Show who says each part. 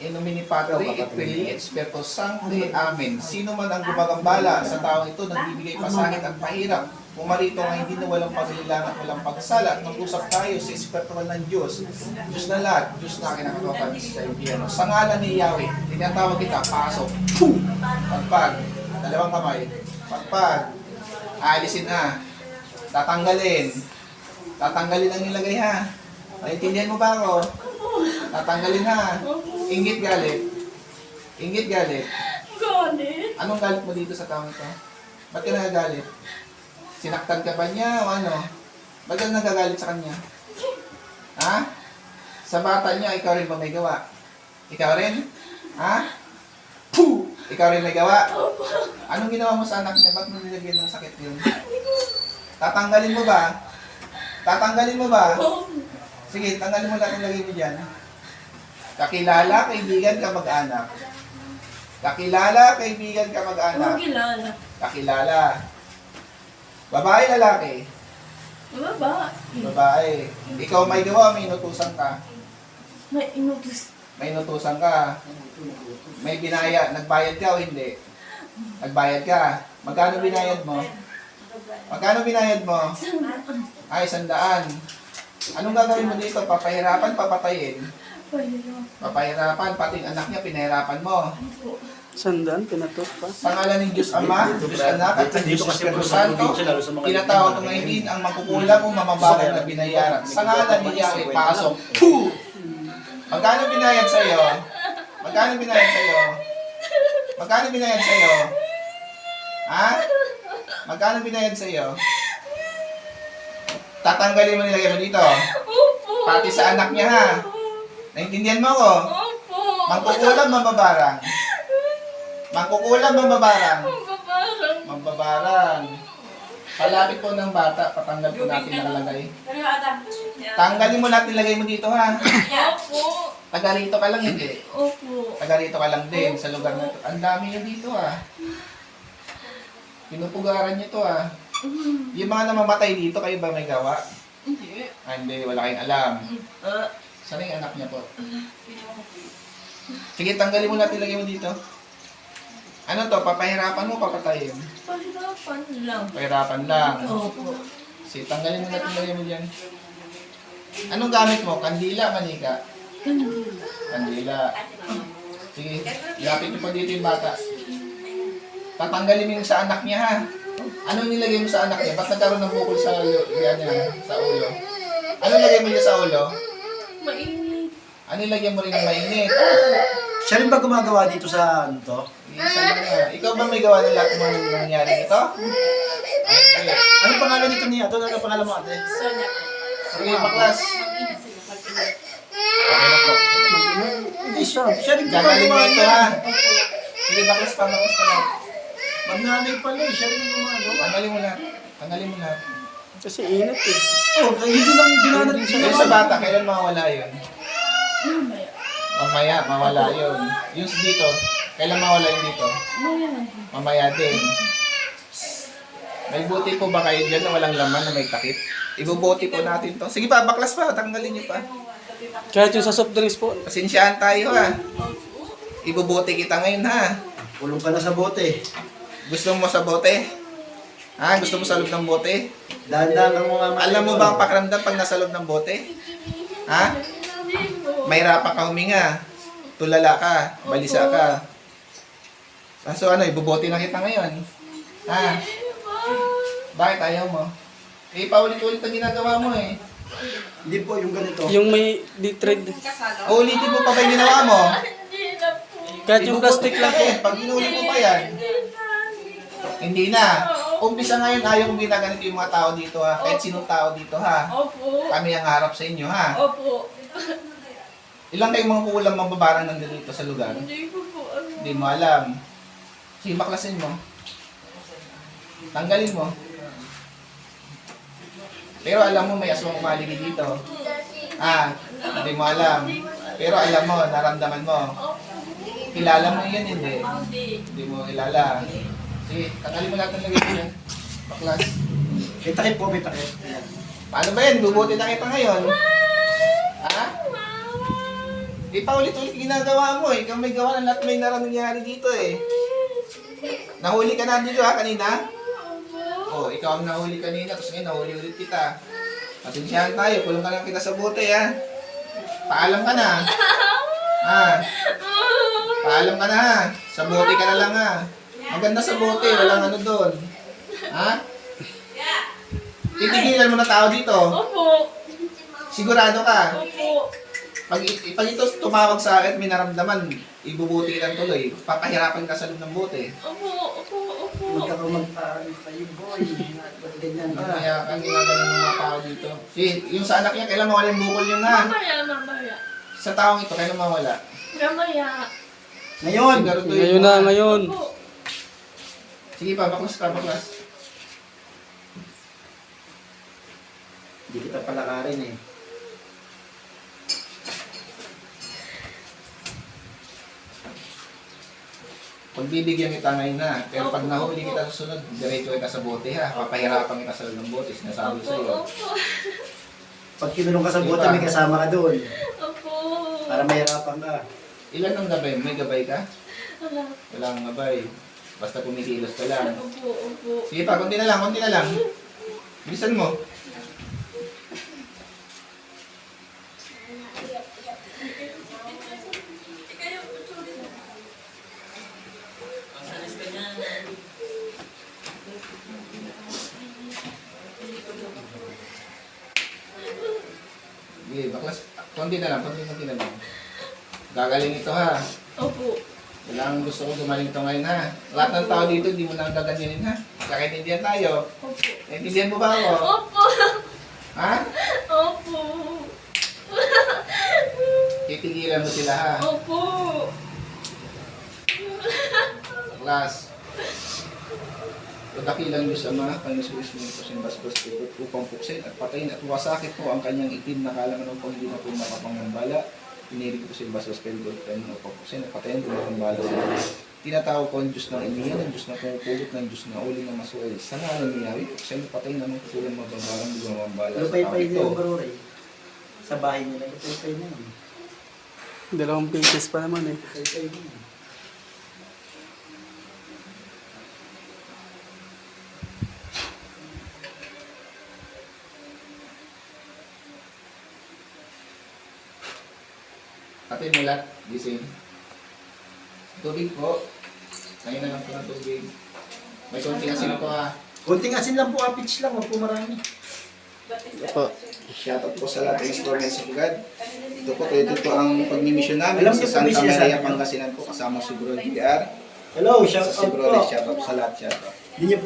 Speaker 1: In nomine Patri et Filii et Spiritus Sancti. Amen. Sino man ang gumagambala sa taong ito, nagbibigay pasangit at pahirap, pumarito nga hindi na walang pagalilang at walang pagsala, at mag-usap tayo sa espiritual ng Diyos. Diyos na lahat, Diyos na kinakatapan sa impyerno. Sa ngalan ni Yahweh, tinatawag kita, pasok. Pagpag, dalawang kamay. Pagpag, aalisin na. Tatanggalin. Tatanggalin ang nilagay ha. Naintindihan mo ba ako? Tatanggalin ha. Inggit galit. Inggit galit.
Speaker 2: Galit?
Speaker 1: Anong galit mo dito sa taong ito? Ba't ka nagagalit? Sinaktan ka ba niya o ano? Ba't ka nagagalit sa kanya? Ha? Sa bata niya, ikaw rin ba may gawa? Ikaw rin? Ha? Puh! Ikaw rin may gawa? Anong ginawa mo sa anak niya? Ba't mo nilagyan ng sakit yun? Tatanggalin mo ba? Tatanggalin mo ba? Sige, tanggalin mo lang ang lagay mo dyan. Kakilala, kaibigan, kamag-anak. Kakilala, kaibigan, kamag-anak.
Speaker 2: Kilala.
Speaker 1: Kakilala. Babae, lalaki.
Speaker 2: Baba.
Speaker 1: Babae. Ikaw may gawa, may inutusan ka.
Speaker 2: May inutos.
Speaker 1: May inutusan ka. May binaya. Nagbayad ka o hindi? Nagbayad ka. Magkano binayad mo? Magkano binayad mo? Ay, 100. Anong gagawin mo dito? Papahirapan, papatayin? Papahirapan, pati ang anak niya, pinahirapan mo.
Speaker 3: Sandan, pinatok pa.
Speaker 1: Sa ngalan ng Diyos Ama, Diyos Anak, at ng Diyos Espiritu Santo, tinatawag ko ngayon din ang mangkukulam o mamabagal na binayaran. Sa ngalan ni Yahweh, pasok. Puh! Magkano binayad sa iyo? Magkano binayad sa iyo? Magkano binayad sa iyo? Ha? Magkano binayad sa iyo? Tatanggalin mo nilagay mo dito.
Speaker 2: Opo.
Speaker 1: Pati sa anak niya ha. Naintindihan mo ko?
Speaker 2: Opo.
Speaker 1: Mangkukulam, mambabarang. Mangkukulam, mambabarang.
Speaker 2: Babarang.
Speaker 1: Mambabarang. Palapit po ng bata, patanggal po natin ang lagay. Tanggalin mo lahat nilagay mo dito ha.
Speaker 2: Opo.
Speaker 1: Taga rito ka lang hindi.
Speaker 2: Opo.
Speaker 1: Taga rito ka lang din sa lugar na ito. Ang dami yun dito ha. Pinupugaran niyo to ha. Yung mga namamatay dito, kayo ba may gawa?
Speaker 2: Hindi.
Speaker 1: Ah, hindi, wala kayong alam.
Speaker 2: Ah.
Speaker 1: Saan yung anak niya po? Sige, tanggalin mo lahat nilagay mo dito. Ano to? Papahirapan mo, papatayin?
Speaker 2: Pahirapan lang.
Speaker 1: Pahirapan lang.
Speaker 2: Opo.
Speaker 1: Sige, tanggalin mo lahat nilagay mo dyan. Anong gamit mo? Kandila, manika? Kandila. Sige, ilapit niyo pa dito yung bata. Tatanggalin mo yung sa anak niya ha. Anong nilagay mo sa anak niya? Ba't nagkaroon ng bukol sa ulo? Yan yan, sa ulo. Anong nilagay mo niya sa ulo?
Speaker 2: Mainit.
Speaker 1: Ano nilagay mo rin ng mainit?
Speaker 3: Siya rin ba gumagawa dito sa ano to?
Speaker 1: Isa na nga. Ikaw ba may gawa ng lahat ng mga nangyari ito? Okay.
Speaker 3: Anong pangalan nito niya? Ito, ano pangalan mo ate?
Speaker 2: Sonya po.
Speaker 1: Sige, baklas.
Speaker 2: Mag-ina sila. Mag-ina.
Speaker 1: Okay na po.
Speaker 3: Hindi siya. Siya rin
Speaker 1: Gagaling mo ito ha.
Speaker 2: Opo.
Speaker 1: Sige, baklas pa lang.
Speaker 3: Magnanay pala eh. Siya rin yung gumagawa.
Speaker 1: Tanggalin mo lahat. Tanggalin mo lahat.
Speaker 3: Kasi init eh. Oh, kaya hindi lang binanat siya.
Speaker 1: Yung sa bata, kailan mawala yun?
Speaker 2: Mamaya.
Speaker 1: Mamaya, mawala yun. Yung dito, kailan mawala yun dito?
Speaker 2: Mamaya.
Speaker 1: Mamaya din. May buti po ba kayo dyan na walang laman na may takip? Ibubuti po natin to. Sige pa, baklas pa. Tanggalin niyo pa.
Speaker 3: Kahit yung sa soft drinks po.
Speaker 1: Pasensyahan tayo ha. Ibubuti kita ngayon ha.
Speaker 3: Kulong ka na sa bote.
Speaker 1: Gusto mo sa bote? Ha? Gusto mo sa loob ng bote?
Speaker 3: Dahan-dahan ang mga
Speaker 1: Alam mo ba ang pakiramdam pag nasa loob ng bote? Ha? Mahirapan ka huminga. Tulala ka. Balisa ka. So ano, ibubote na kita ngayon. Ha? Bakit ayaw mo? Eh, paulit-ulit ang ginagawa mo eh.
Speaker 3: Hindi po, yung ganito. Yung may di-thread.
Speaker 1: Ulitin mo pa ba yung ginawa mo?
Speaker 2: Hindi na po.
Speaker 3: Kahit yung plastic lang po.
Speaker 1: Pag inulit mo pa yan, hindi na. Umpisa ngayon, ayaw kong ginaganito yung mga tao dito ha. Kahit sinong tao dito ha.
Speaker 2: Opo.
Speaker 1: Kami ang harap sa inyo ha.
Speaker 2: Opo.
Speaker 1: Ilang kayong mga kulang mambabarang nandito dito sa lugar?
Speaker 2: Hindi ko po ano.
Speaker 1: Hindi mo alam. Sige, baklasin mo. Tanggalin mo. Pero alam mo may aswang umaligid dito. Ah, hindi mo alam. Pero alam mo, naramdaman mo. Kilala mo yan, hindi.
Speaker 2: Hindi.
Speaker 1: Hindi mo kilala. Sige, tanggalin mo lahat ng lagay mo yan. Baklas.
Speaker 3: May takip po, may takip.
Speaker 1: Paano ba yan? Bubuti na kita ngayon. Ha? Paulit-ulit ginagawa mo eh. Ikaw may gawa ng lahat may nangyari dito eh. Nahuli ka na dito ha, kanina? Oh, ikaw ang nahuli kanina, tapos ngayon nahuli ulit kita. Pasensyahan tayo, kulong ka lang kita sa bote ha. Paalam ka na. Ha? Paalam ka na ha. Sa bote ka na lang ha. Maganda sa bote, walang ano doon. Ha? Titigilan mo na tao dito.
Speaker 2: Opo.
Speaker 1: Sigurado ka.
Speaker 2: Opo.
Speaker 1: Pag ito tumawag sa akin, may naramdaman, ibubuti lang tuloy. Papahirapan ka sa loob ng bote.
Speaker 2: Opo. Opo.
Speaker 3: Magkakamagtaan kayo, boy. Ba't ganyan ka?
Speaker 1: Kaya kang ginagawa ng mga tao dito. Yung sa anak niya, kailan mawala yung bukol yun na?
Speaker 2: Mamaya.
Speaker 1: Sa taong ito, kailan mawala?
Speaker 2: Mamaya.
Speaker 3: Ngayon!
Speaker 4: Ngayon na, ngayon.
Speaker 2: Opo.
Speaker 1: Sige pa, baklas ka, baklas.
Speaker 3: Hindi kita palakarin eh.
Speaker 1: Pagbibigyan kita ngayon na, pero pag nahuli kita sa sunod, diretso kita sa bote ha. Papahirapan kita sa loob ng bote, sinasabi ko sa iyo.
Speaker 2: Opo.
Speaker 3: Pag kinulong ka sa bote,
Speaker 1: Diba?
Speaker 3: may kasama ka doon.
Speaker 2: Opo.
Speaker 3: Para mahirapan ka.
Speaker 1: Ilan ang gabay? May gabay ka?
Speaker 2: Wala.
Speaker 1: Wala kang gabay. Basta kumikilos ka lang.
Speaker 2: Opo.
Speaker 1: Sige pa, konti na lang, konti na lang. Bilisan mo. Sige, baklas. Konti na lang, konti na lang. Gagaling ito ha.
Speaker 2: Opo.
Speaker 1: Kailangan gusto ko gumaling ito ngayon ha. Lahat ng tao dito, hindi mo lang gaganyanin ha. Kakaintindihan tayo.
Speaker 2: Opo.
Speaker 1: Naintindihan mo ba ako?
Speaker 2: Opo.
Speaker 1: Ha?
Speaker 2: Opo.
Speaker 1: Titigilan mo sila ha.
Speaker 2: Opo.
Speaker 1: Class. Pagdakilang Diyos Ama, Panginoon mo po sinbasbas ko upang puksin at patayin at wasakit po ang kanyang itim na kalaman upang hindi na po makapangambala. Pinili ko po sinbasbas kayo upang puksin at patayin po makapangambala sa Diyos. Tinatawag ko ang Diyos ng iniyan, ang Diyos na pumupugot ng Diyos na uling na masuway. Sa ngalan ni Yahweh, puksin at patayin naman kutulang mabambarang lumambala sa tao
Speaker 3: Lupay-pay
Speaker 1: ito.
Speaker 3: niya yung barore. Sa bahay nila, lupay-pay na yun.
Speaker 4: 2 pages pa naman eh.
Speaker 3: Lupay-pay na yun.
Speaker 1: Pati mulat, gising. Tubig po. Ngayon na lang po ng tubig. May konting asin po ha.
Speaker 3: Kunting asin lang po, pitch lang, wag po marami.
Speaker 4: Opo.
Speaker 1: Shoutout po sa lahat ng explorers sa Bugad. Ito po ang pagmimisyon namin
Speaker 3: Alam
Speaker 1: sa
Speaker 3: niyo po,
Speaker 1: Santa
Speaker 3: may sinasabi
Speaker 1: Maria,
Speaker 3: ko.
Speaker 1: Pangasinan po kasama si Bro DR.
Speaker 3: Hello,
Speaker 1: Sa
Speaker 3: shout
Speaker 1: si
Speaker 3: out
Speaker 1: Bro,
Speaker 3: po.
Speaker 1: shoutout sa lahat, shoutout.
Speaker 3: Hindi niyo